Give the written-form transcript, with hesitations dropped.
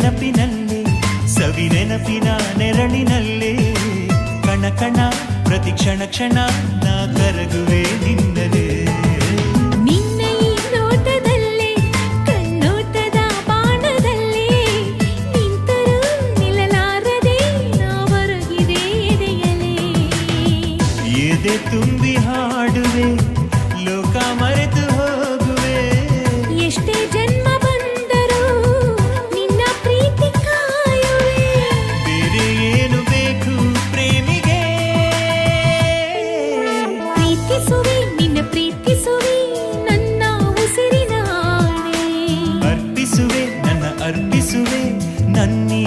ನೆನಪಿನಲ್ಲಿ ಸವಿ ನೆನಪಿನ ನೆರಳಿನಲ್ಲೇ ಕಣ ಕಣ ಪ್ರತಿ ಕ್ಷಣ ಕ್ಷಣ ನಾ ಕರಗುವೆ ನಿನ್ನದೇ ನಿನ್ನ ಈ ನೋಟದಲ್ಲೇ ಕಣ್ಣೋಟದ ಬಾಣದಲ್ಲೇ ನಿಂತರೂ ನಿಲ್ಲಲಾರದೆ ನಾ ಹೊರಗಿದೆ ಎದೆಯಲೇ ಎದೆ ತುಂಬಿ ಹಾಡುವೆ ಲೋಕ ಮರೆತು ಹೋಗುವೆ ಎಷ್ಟೇ ಜನ್ಮ ಬಂದರೂ ನಿನ್ನ ಪ್ರೀತಿ ಕಾಯುವೆ ಬೇರೆ ಏನು ಬೇಕು ಪ್ರೇಮಿಗೆ ಪ್ರೀತಿಸುವೆ ನಿನ್ನ ಪ್ರೀತಿಸುವೆ ನನ್ನ ಉಸಿರಿನ ಆಣೆ ಅರ್ಪಿಸುವೆ ನನ್ನ ಅರ್ಪಿಸುವೆ ನನ್ನೀ